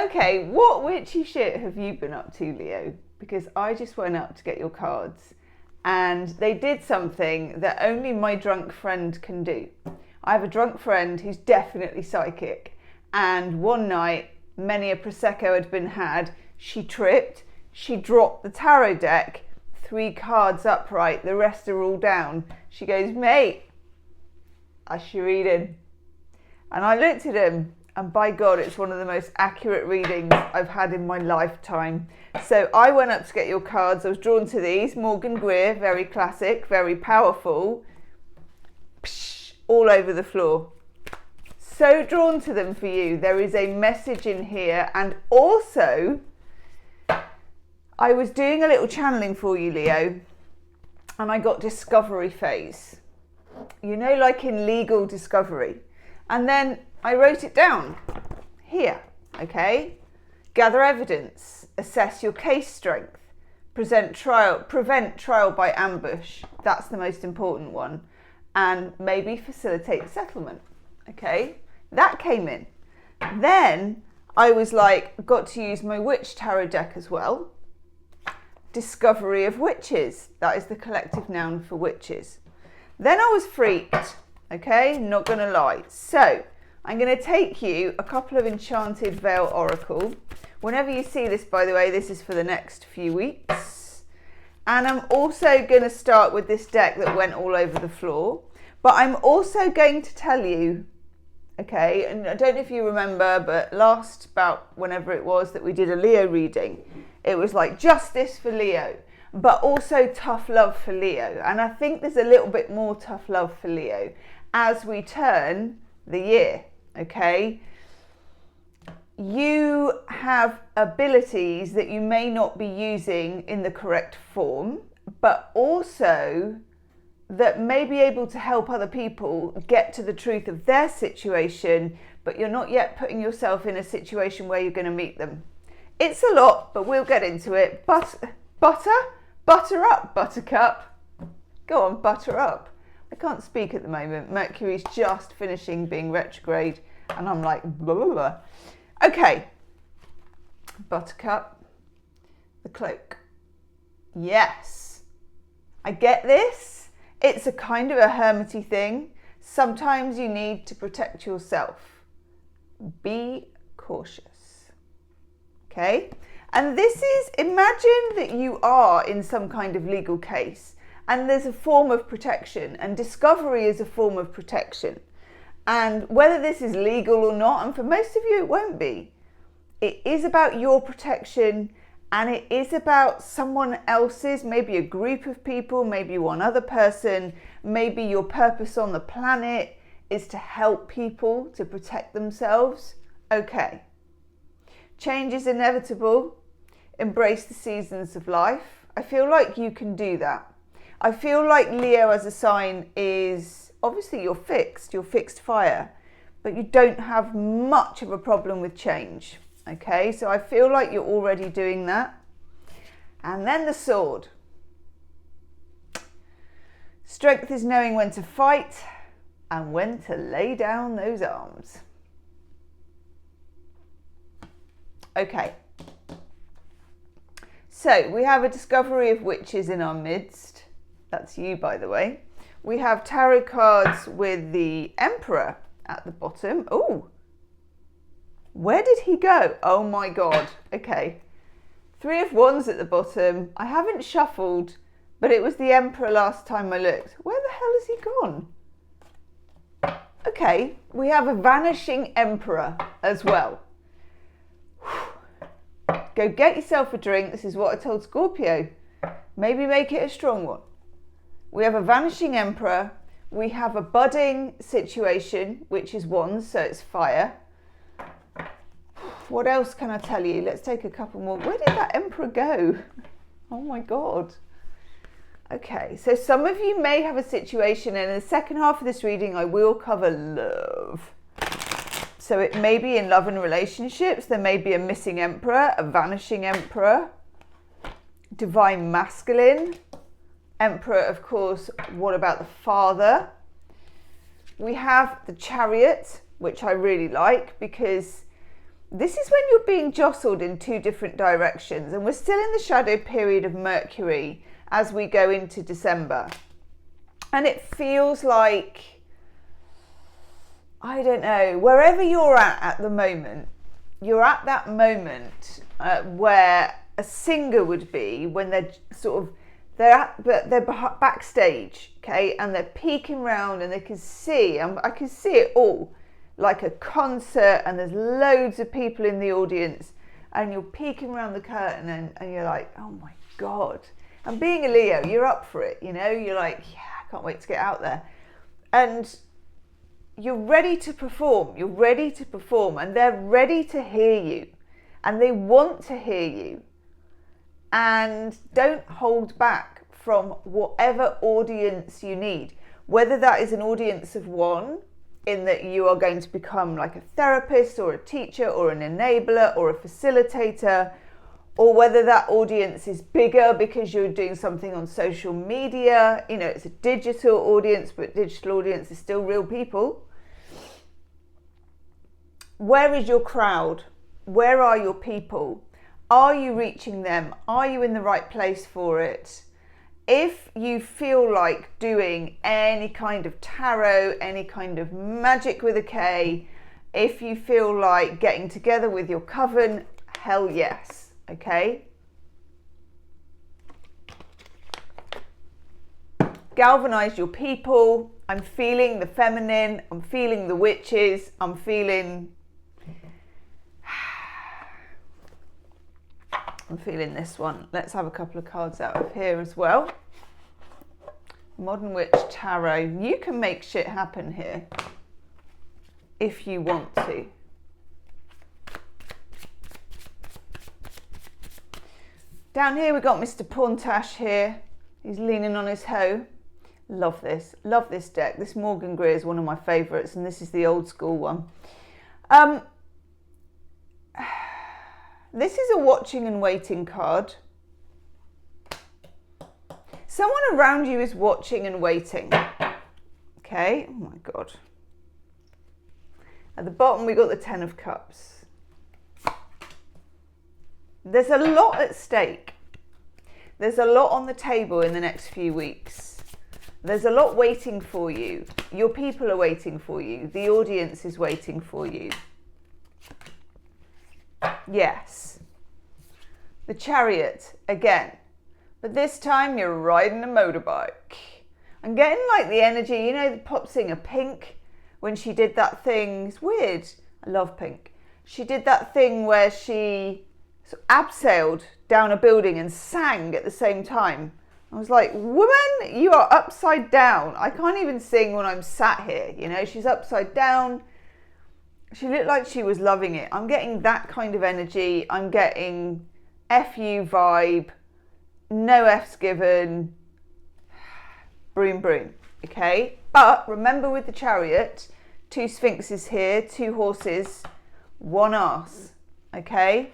Okay, what witchy shit have you been up to, Leo? Because I just went up to get your cards and they did something that only my drunk friend can do. I have a drunk friend who's definitely psychic, and one night, many a Prosecco had been had, she tripped, she dropped the tarot deck, 3 cards upright, the rest are all down. She goes, mate, I should read him. And I looked at him, and by God, it's one of the most accurate readings I've had in my lifetime. So I went up to get your cards. I was drawn to these. Morgan Greer, very classic, very powerful. Psh, all over the floor. So drawn to them for you. There is a message in here. And also, I was doing a little channeling for you, Leo, and I got discovery phase. You know, like in legal discovery. And then I wrote it down here, okay? Gather evidence, assess your case strength, prevent trial by ambush. That's the most important one. And maybe facilitate settlement, okay? That came in. Then I was like, got to use my witch tarot deck as well. Discovery of witches. That is the collective noun for witches. Then I was freaked, okay? Not gonna lie. So I'm going to take you a couple of Enchanted Veil Oracle. Whenever you see this, by the way, this is for the next few weeks. And I'm also going to start with this deck that went all over the floor. But I'm also going to tell you, okay, and I don't know if you remember, but about whenever it was that we did a Leo reading, it was like justice for Leo, but also tough love for Leo. And I think there's a little bit more tough love for Leo as we turn the year. Okay, you have abilities that you may not be using in the correct form, but also that may be able to help other people get to the truth of their situation, but you're not yet putting yourself in a situation where you're going to meet them. It's a lot, but we'll get into it. Butter up, buttercup. Go on, butter up. I can't speak at the moment. Mercury's just finishing being retrograde and I'm like, blah, blah, blah. Okay. Buttercup. The cloak. Yes. I get this. It's a kind of a hermity thing. Sometimes you need to protect yourself. Be cautious. Okay? And this is, imagine that you are in some kind of legal case. And there's a form of protection, and discovery is a form of protection. And whether this is legal or not, and for most of you it won't be, it is about your protection, and it is about someone else's, maybe a group of people, maybe one other person, maybe your purpose on the planet is to help people to protect themselves. Okay. Change is inevitable. Embrace the seasons of life. I feel like you can do that. I feel like Leo as a sign is, obviously you're fixed fire, but you don't have much of a problem with change, okay? So I feel like you're already doing that. And then the sword. Strength is knowing when to fight and when to lay down those arms. Okay. So we have a discovery of witches in our midst. That's you, by the way. We have tarot cards with the Emperor at the bottom. Oh, where did he go? Oh my God. Okay. 3 of Wands at the bottom. I haven't shuffled, but it was the Emperor last time I looked. Where the hell has he gone? Okay, we have a vanishing Emperor as well. Go get yourself a drink. This is what I told Scorpio. Maybe make it a strong one. We have a vanishing Emperor. We have a budding situation, which is Wands, so it's fire. What else can I tell you? Let's take a couple more. Where did that Emperor go? Oh my God. Okay, so some of you may have a situation, and in the second half of this reading, I will cover love. So it may be in love and relationships. There may be a missing Emperor, a vanishing Emperor, divine masculine. Emperor, of course, what about the father? We have the Chariot, which I really like because This is when you're being jostled in two different directions, and we're still in the shadow period of Mercury as we go into December. And it feels like, I don't know, wherever you're at the moment, you're at that moment where a singer would be when they're they're backstage, okay, and they're peeking round and they can see, I can see it all, like a concert, and there's loads of people in the audience, and you're peeking around the curtain and you're like, oh my God. And being a Leo, you're up for it, you know, you're like, yeah, I can't wait to get out there. And you're ready to perform, and they're ready to hear you, and they want to hear you. And don't hold back from whatever audience you need, whether that is an audience of one, in that you are going to become like a therapist or a teacher or an enabler or a facilitator, or whether that audience is bigger because you're doing something on social media. You know, it's a digital audience, but digital audience is still real people. Where is your crowd? Where are your people? Are you reaching them? Are you in the right place for it? If you feel like doing any kind of tarot, any kind of magic with a K, if you feel like getting together with your coven, hell yes, okay? Galvanize your people. I'm feeling the feminine, I'm feeling the witches, I'm feeling this one. Let's have a couple of cards out of here as well. Modern Witch Tarot. You can make shit happen here if you want to. Down here we've got Mr. Pontash here. He's leaning on his hoe. Love this deck. This Morgan Greer is one of my favourites, and this is the old school one. This is a watching and waiting card. Someone around you is watching and waiting. Okay, oh my God. At the bottom we got the 10 of Cups. There's a lot at stake. There's a lot on the table in the next few weeks. There's a lot waiting for you. Your people are waiting for you. The audience is waiting for you. Yes. The Chariot again, but this time you're riding a motorbike. I'm getting like the energy, you know, the pop singer Pink, when she did that thing. It's weird. I love Pink. She did that thing where she abseiled down a building and sang at the same time. I was like, woman, you are upside down. I can't even sing when I'm sat here, you know. She's upside down. She looked like she was loving it. I'm getting that kind of energy. I'm getting FU vibe, no F's given, broom broom, okay? But remember with the Chariot, 2 Sphinxes here, 2 horses, 1 arse, okay?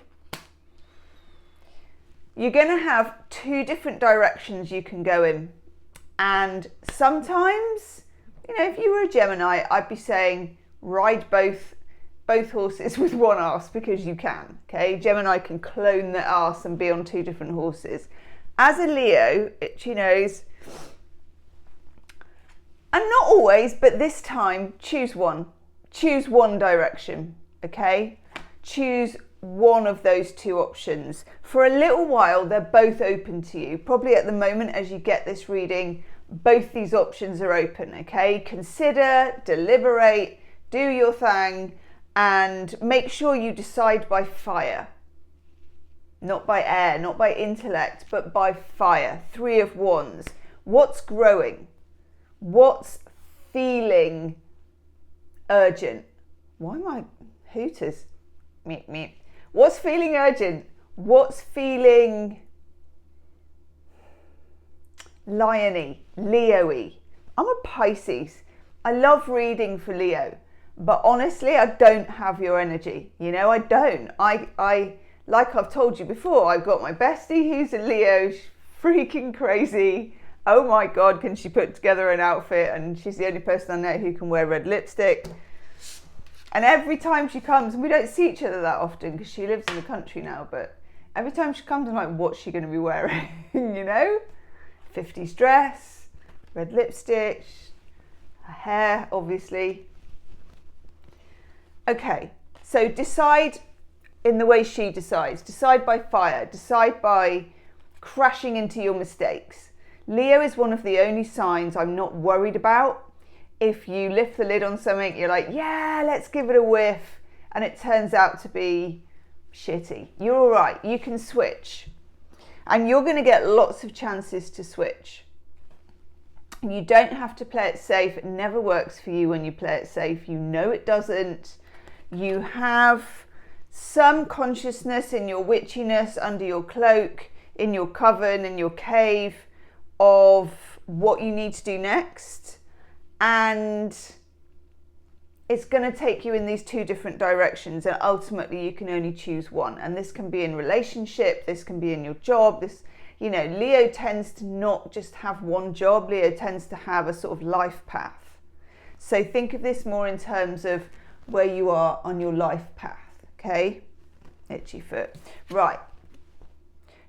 You're going to have 2 different directions you can go in. And sometimes, you know, if you were a Gemini, I'd be saying ride both horses with 1 arse, because you can, okay? Gemini can clone their arse and be on 2 different horses. As a Leo, she knows, and not always, but this time, choose one. Choose one direction, okay? Choose one of those 2 options. For a little while, they're both open to you. Probably at the moment, as you get this reading, both these options are open, okay? Consider, deliberate, do your thing, and make sure you decide by fire. Not by air, not by intellect, but by fire. 3 of Wands. What's growing? What's feeling urgent? Why am I hooters? Meep, meep. What's feeling urgent? What's feeling lion-y, Leo-y? I'm a Pisces. I love reading for Leo, but honestly, I don't have your energy. You know, I don't. I like I've told you before, I've got my bestie who's a Leo, she's freaking crazy. Oh my God, can she put together an outfit? And she's the only person I know who can wear red lipstick. And every time she comes, and we don't see each other that often because she lives in the country now, but every time she comes, I'm like, what's she going to be wearing? You know? 50s dress, red lipstick, her hair, obviously. Okay, so decide in the way she decides. Decide by fire. Decide by crashing into your mistakes. Leo is one of the only signs I'm not worried about. If you lift the lid on something, you're like, yeah, let's give it a whiff, and it turns out to be shitty. You're all right. You can switch. And you're going to get lots of chances to switch. You don't have to play it safe. It never works for you when you play it safe. You know it doesn't. You have some consciousness in your witchiness, under your cloak, in your coven, in your cave, of what you need to do next. And it's going to take you in these two different directions, and ultimately you can only choose one. And this can be in relationship, this can be in your job. This, you know, Leo tends to not just have one job. Leo tends to have a sort of life path. So think of this more in terms of where you are on your life path. Okay, itchy foot. Right.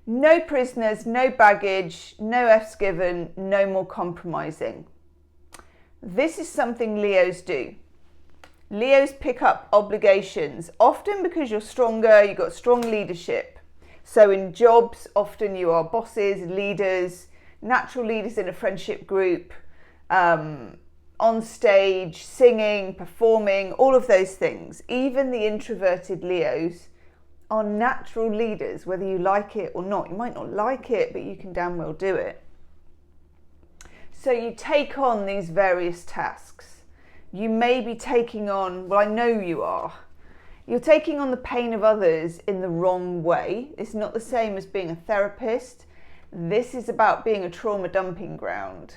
No prisoners, no baggage, no F's given, no more compromising. This is something Leos do. Leos pick up obligations, often because you're stronger, you've got strong leadership. So in jobs, often you are bosses, leaders, natural leaders in a friendship group, on stage, singing, performing, all of those things. Even the introverted Leos are natural leaders, whether you like it or not. You might not like it, but you can damn well do it. So you take on these various tasks. You may be taking on, well, I know you are. You're taking on the pain of others in the wrong way. It's not the same as being a therapist. This is about being a trauma dumping ground.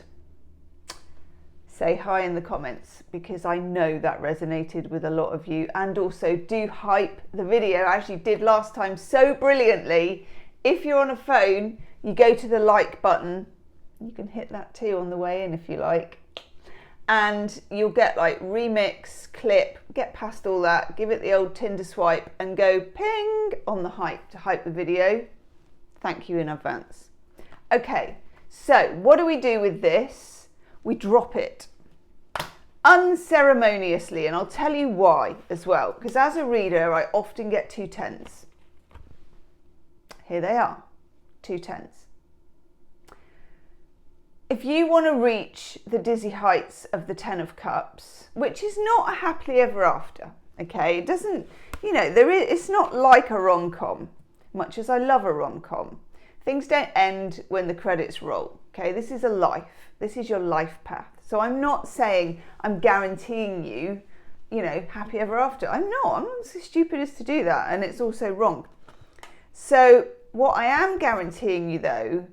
Say hi in the comments, because I know that resonated with a lot of you. And also do hype the video, as you did last time so brilliantly. If you're on a phone, you go to the like button. You can hit that too on the way in if you like. And you'll get like remix, clip, get past all that, give it the old Tinder swipe and go ping on the hype to hype the video. Thank you in advance. Okay, so what do we do with this? We drop it unceremoniously, and I'll tell you why as well, because as a reader I often get 2 10s. Here they are, 2 10s. If you want to reach the dizzy heights of the 10 of Cups, which is not a happily ever after, okay? It doesn't, you know, it's not like a rom-com, much as I love a rom-com. Things don't end when the credits roll, okay? This is a life. This is your life path. So I'm not saying I'm guaranteeing you, you know, happy ever after. I'm not so stupid as to do that, and it's also wrong. So what I am guaranteeing you though,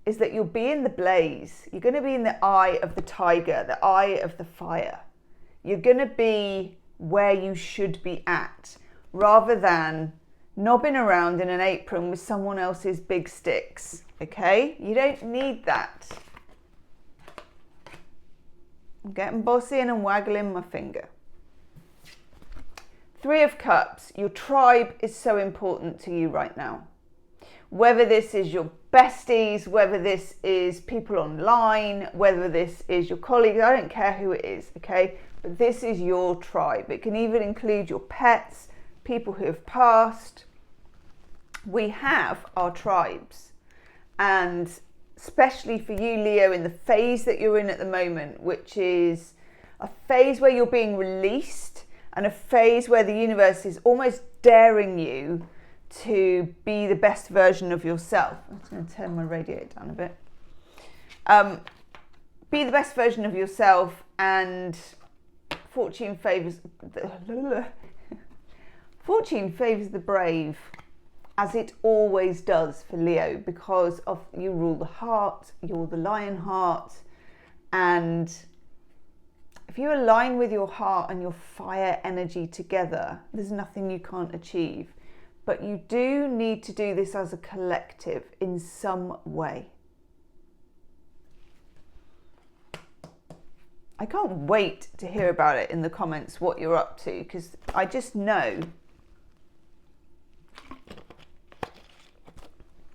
is that you'll be in the blaze. You're going to be in the eye of the tiger, the eye of the fire. You're going to be where you should be at, rather than knobbing around in an apron with someone else's big sticks, okay? You don't need that. I'm getting bossy and I'm waggling my finger. 3 of Cups, your tribe is so important to you right now. Whether this is your besties, whether this is people online, whether this is your colleagues, I don't care who it is, okay? But this is your tribe. It can even include your pets, people who have passed. We have our tribes. And especially for you, Leo, in the phase that you're in at the moment, which is a phase where you're being released and a phase where the universe is almost daring you to be the best version of yourself. I'm just going to turn my radiator down a bit. Be the best version of yourself, and fortune favours the brave, as it always does for Leo, because of you rule the heart, you're the lion heart, and if you align with your heart and your fire energy together, there's nothing you can't achieve. But you do need to do this as a collective in some way. I can't wait to hear about it in the comments, what you're up to, because I just know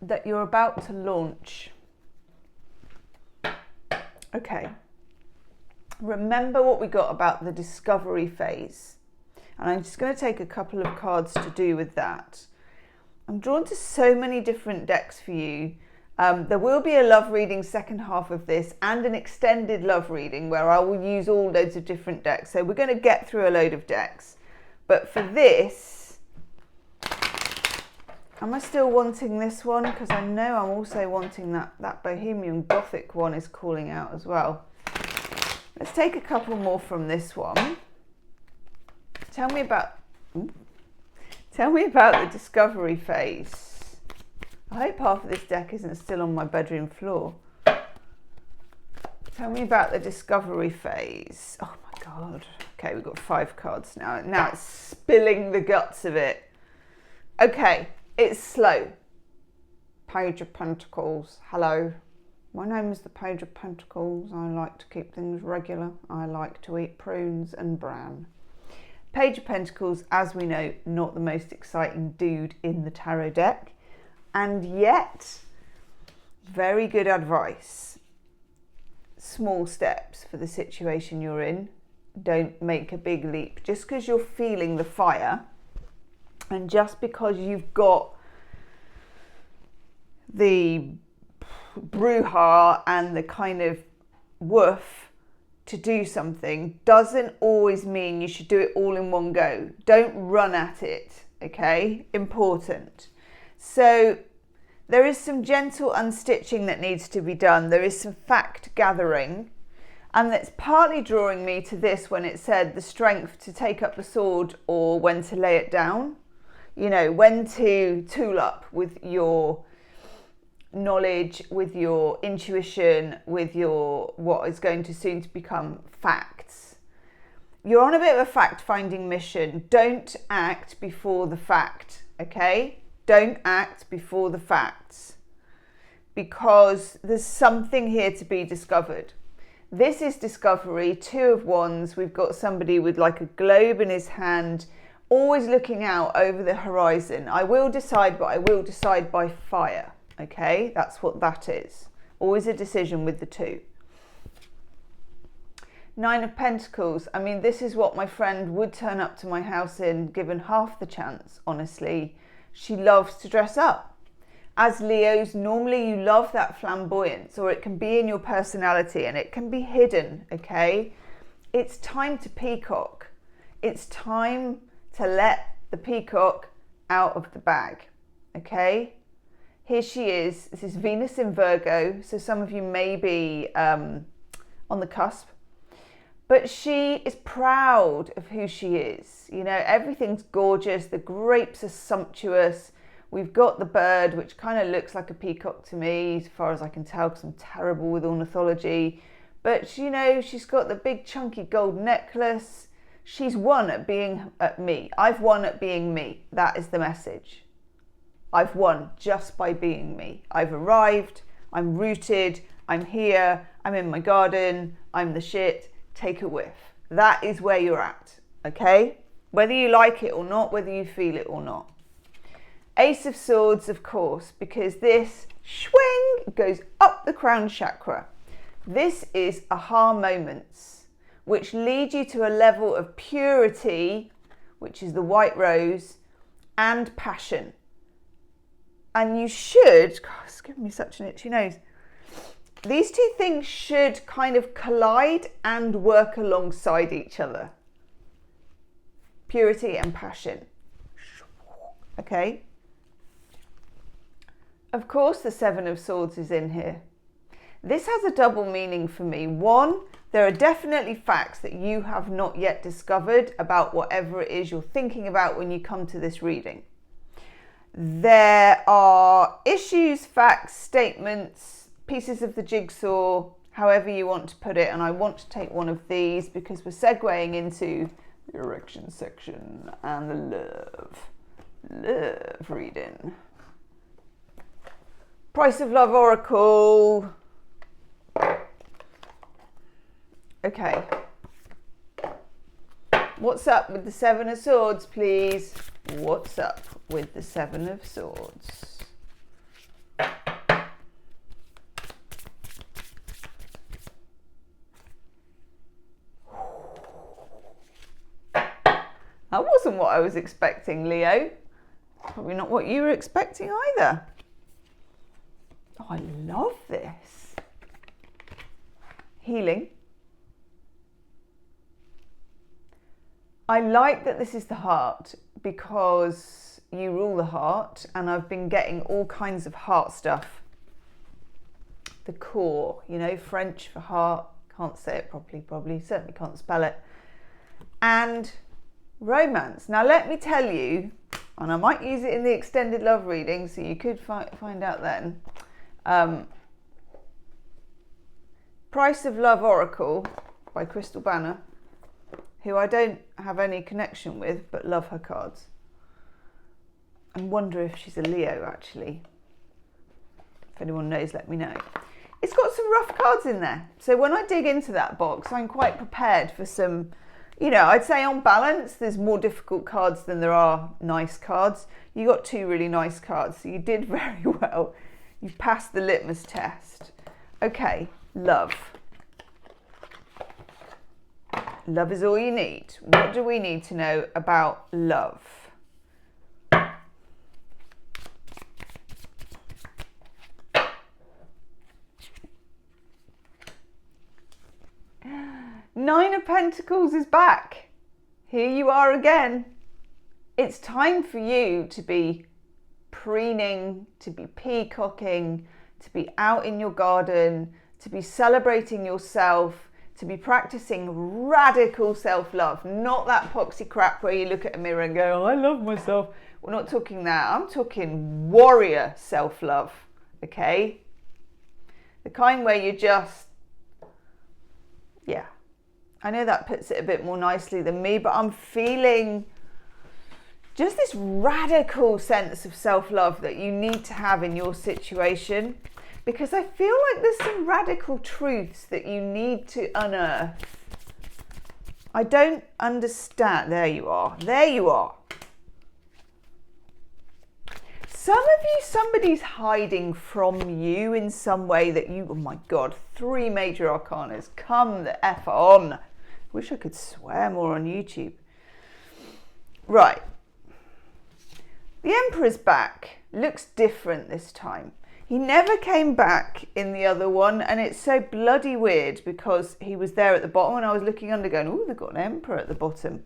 that you're about to launch. Okay. Remember what we got about the discovery phase. And I'm just going to take a couple of cards to do with that. I'm drawn to so many different decks for you. There will be a love reading second half of this and an extended love reading where I will use all loads of different decks. So we're going to get through a load of decks. But for this, am I still wanting this one? Because I know I'm also wanting that Bohemian Gothic one is calling out as well. Let's take a couple more from this one. Tell me about the discovery phase. I hope half of this deck isn't still on my bedroom floor. Tell me about the discovery phase. Oh my God. Okay, we've got 5 cards now. Now it's spilling the guts of it. Okay, it's slow. Page of Pentacles. Hello. My name is the Page of Pentacles. I like to keep things regular. I like to eat prunes and bran. Page of Pentacles, as we know, not the most exciting dude in the tarot deck. And yet, very good advice. Small steps for the situation you're in. Don't make a big leap. Just because you're feeling the fire and just because you've got the brouhaha and the kind of woof to do something doesn't always mean you should do it all in one go. Don't run at it, okay? Important. So there is some gentle unstitching that needs to be done. There is some fact gathering. And that's partly drawing me to this when it said the strength to take up the sword or when to lay it down. You know, when to tool up with your knowledge, with your intuition, with your what is going to soon to become facts. You're on a bit of a fact-finding mission. Don't act before the fact, okay? Don't act before the facts, because there's something here to be discovered. This is discovery, 2 of Wands. We've got somebody with like a globe in his hand, always looking out over the horizon. I will decide, but I will decide by fire, okay? That's what that is. Always a decision with the 2. 9 of Pentacles. I mean, this is what my friend would turn up to my house in, given half the chance, honestly. She loves to dress up. As Leos, normally you love that flamboyance, or it can be in your personality and it can be hidden, okay? It's time to peacock. It's time to let the peacock out of the bag, okay? Here she is. This is Venus in Virgo, so some of you may be on the cusp. But she is proud of who she is. You know, everything's gorgeous. The grapes are sumptuous. We've got the bird, which kind of looks like a peacock to me, as far as I can tell, because I'm terrible with ornithology. But, you know, she's got the big chunky gold necklace. She's won at being me. I've won at being me. That is the message. I've won just by being me. I've arrived. I'm rooted. I'm here. I'm in my garden. I'm the shit. Take a whiff. That is where you're at, okay? Whether you like it or not, whether you feel it or not. Ace of Swords, of course, because this swing goes up the crown chakra. This is aha moments, which lead you to a level of purity, which is the white rose, and passion. And you should, God, it's giving me such an itchy nose. These 2 things should kind of collide and work alongside each other. Purity and passion. Okay? Of course, the 7 of Swords is in here. This has a double meaning for me. 1, there are definitely facts that you have not yet discovered about whatever it is you're thinking about when you come to this reading. There are issues, facts, statements, pieces of the jigsaw, however you want to put it, and I want to take one of these because we're segueing into the erection section and the love reading. Price of Love Oracle. Okay. What's up with the Seven of Swords, please? What's up with the Seven of Swords? That wasn't what I was expecting, Leo. Probably not what you were expecting either. Oh, I love this. Healing. I like that this is the heart because you rule the heart, and I've been getting all kinds of heart stuff. The core, you know, French for heart. Can't say it properly, probably. Certainly can't spell it. And romance. Now let me tell you, and I might use it in the extended love reading, so you could find out then. Price of Love Oracle by Crystal Banner, who I don't have any connection with, but love her cards. And wonder if she's a Leo, actually. If anyone knows, let me know. It's got some rough cards in there. So when I dig into that box, I'm quite prepared for some, you know, I'd say on balance, there's more difficult cards than there are nice cards. You got two really nice cards, so you did very well. You've passed the litmus test. Okay, love. Love is all you need. What do we need to know about love? Nine of Pentacles is back. Here you are again. It's time for you to be preening, to be peacocking, to be out in your garden, to be celebrating yourself, to be practicing radical self-love. Not that poxy crap where you look at a mirror and go, oh, I love myself. We're not talking that. I'm talking warrior self-love, okay? The kind where you just, yeah. I know that puts it a bit more nicely than me, but I'm feeling just this radical sense of self-love that you need to have in your situation, because I feel like there's some radical truths that you need to unearth. I don't understand. There you are. There you are. Some of you, somebody's hiding from you in some way that you, oh my God, 3 major arcanas. Come the F on. Wish I could swear more on YouTube. Right. The Emperor's back. Looks different this time. He never came back in the other one, and it's so bloody weird because he was there at the bottom and I was looking under going, oh, they've got an Emperor at the bottom.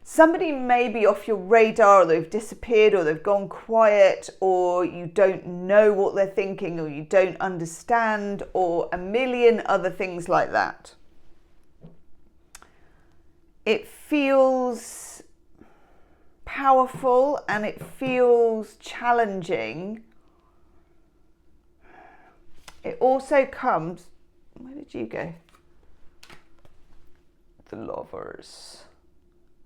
Somebody may be off your radar, or they've disappeared, or they've gone quiet, or you don't know what they're thinking, or you don't understand, or a million other things like that. It feels powerful and it feels challenging. It also comes, where did you go? The Lovers.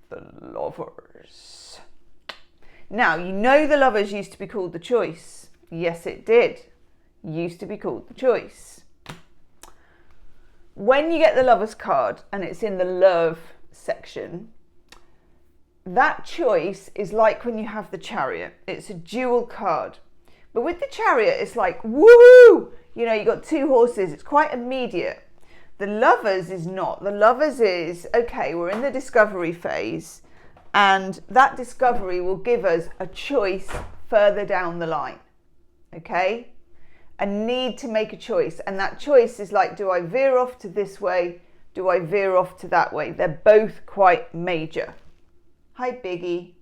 The Lovers. Now, you know the Lovers used to be called the Choice. Yes, it did. Used to be called the Choice. When you get the Lovers card and it's in the love section, that choice is like when you have the Chariot. It's a dual card. But with the Chariot, it's like, woo! You know, you got 2 horses. It's quite immediate. The Lovers is not. The Lovers is, okay, we're in the discovery phase, and that discovery will give us a choice further down the line, okay? A need to make a choice, and that choice is like, do I veer off to this way? Do I veer off to that way? They're both quite major. Hi, Biggie.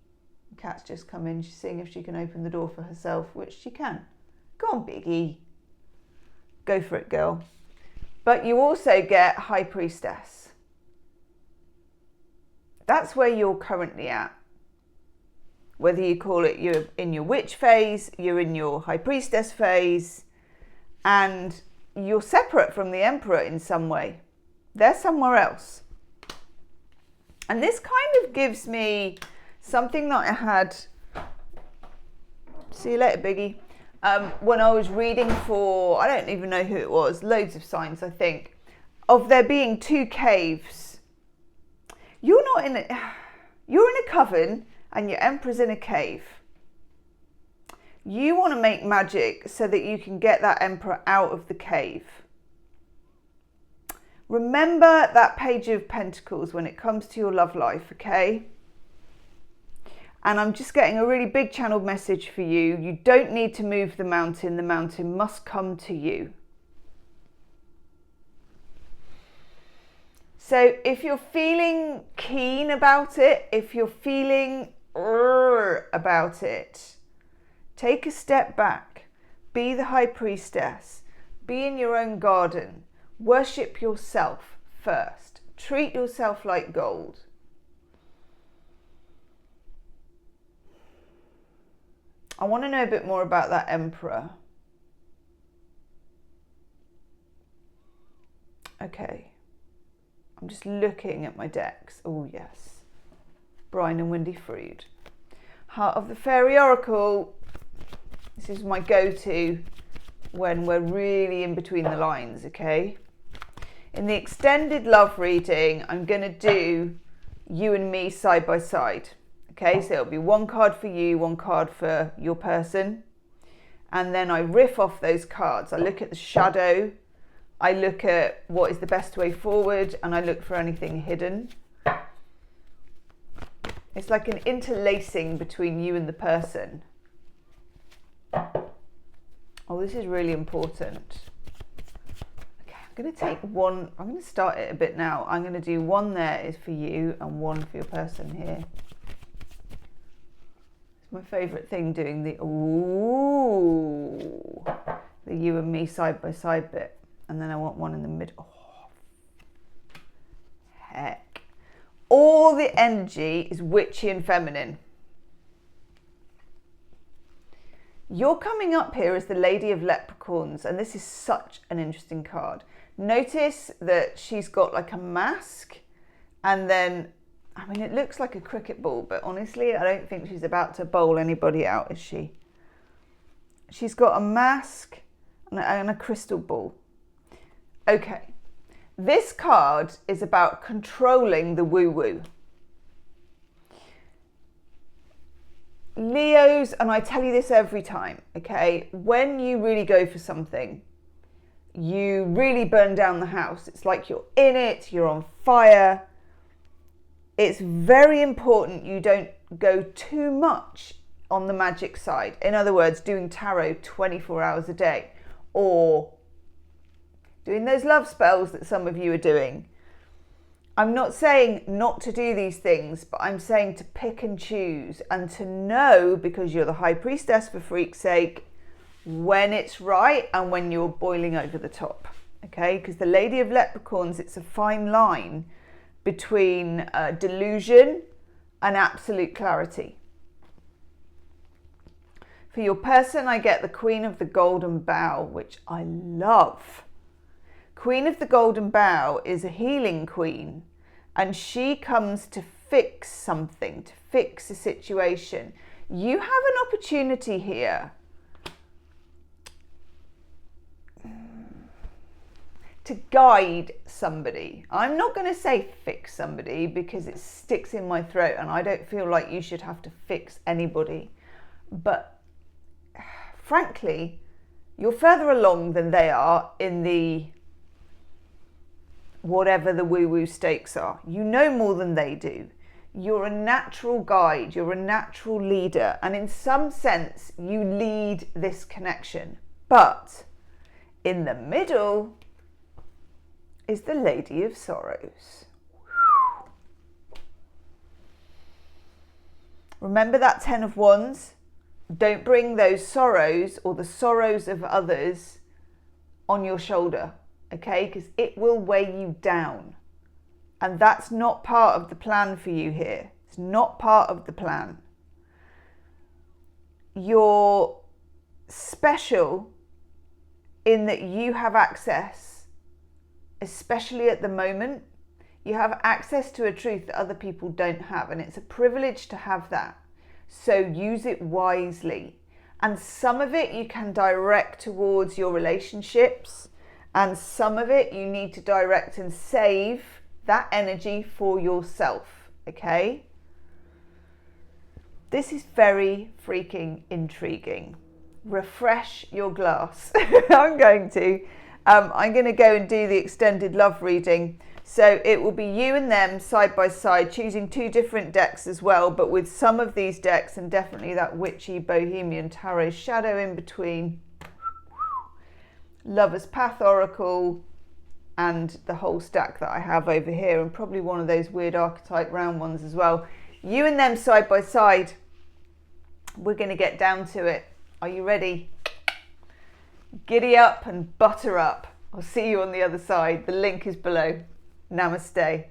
The cat's just come in. She's seeing if she can open the door for herself, which she can. Go on, Biggie. Go for it, girl. But you also get High Priestess. That's where you're currently at. Whether you call it you're in your witch phase, you're in your High Priestess phase, and you're separate from the Emperor in some way. They're somewhere else. And this kind of gives me something that I had, see you later, Biggie, when I was reading for, I don't even know who it was, loads of signs, I think. of there being two caves. You're in a coven and your emperor's in a cave. You want to make magic so that you can get that emperor out of the cave. Remember that page of pentacles when it comes to your love life, okay? And I'm just getting a really big channeled message for you. You don't need to move the mountain must come to you. So if you're feeling keen about it, if you're feeling about it, take a step back, be the high priestess, be in your own garden, worship yourself first, treat yourself like gold. I want to know a bit more about that emperor. Okay. I'm just looking at my decks. Oh, yes. Brian and Wendy Frood. Heart of the Fairy Oracle. This is my go-to when we're really in between the lines, okay? In the extended love reading, I'm going to do you and me side by side. Okay, so it'll be one card for you, one card for your person. And then I riff off those cards. I look at the shadow. I look at what is the best way forward, and I look for anything hidden. It's like an interlacing between you and the person. Oh, this is really important. Okay, I'm going to take one. I'm going to start it a bit now. I'm going to do one there is for you and one for your person here. It's my favourite thing, doing the you and me side by side bit. And then I want one in the middle. Oh, heck. All the energy is witchy and feminine. You're coming up here as the Lady of Leprechauns, and this is such an interesting card. Notice that she's got like a mask, and then, I mean, it looks like a cricket ball, but honestly, I don't think she's about to bowl anybody out, is she? She's got a mask and a crystal ball. Okay, this card is about controlling the woo-woo. Leos, and I tell you this every time, okay, when you really go for something, you really burn down the house. It's like you're in it, you're on fire. It's very important you don't go too much on the magic side. In other words, doing tarot 24 hours a day, or doing those love spells that some of you are doing. I'm not saying not to do these things, but I'm saying to pick and choose and to know, because you're the high priestess for freak's sake, when it's right and when you're boiling over the top. Okay, because the Lady of Leprechauns, it's a fine line between delusion and absolute clarity. For your person, I get the Queen of the Golden Bow, which I love. Queen of the Golden Bow is a healing queen, and she comes to fix something, to fix a situation. You have an opportunity here to guide somebody. I'm not going to say fix somebody because it sticks in my throat, and I don't feel like you should have to fix anybody. But frankly, you're further along than they are in the whatever the woo-woo stakes are. You know more than they do. You're a natural guide, you're a natural leader, and in some sense you lead this connection. But in the middle is the Lady of Sorrows. Remember that 10 of Wands? Don't bring those sorrows or the sorrows of others on your shoulder. Okay, because it will weigh you down. And that's not part of the plan for you here. It's not part of the plan. You're special in that you have access, especially at the moment. You have access to a truth that other people don't have, and it's a privilege to have that. So use it wisely. And some of it you can direct towards your relationships, And some of it you need to direct and save that energy for yourself, okay? This is very freaking intriguing. Refresh your glass. I'm going to go and do the extended love reading. So it will be you and them side by side, choosing 2 different decks as well, but with some of these decks and definitely that witchy Bohemian Tarot shadow in between. Lover's Path Oracle and the whole stack that I have over here, and probably one of those weird archetype round ones as well. You and them side by side. We're going to get down to it. Are you ready? Giddy up and butter up. I'll see you on the other side. The link is below. Namaste.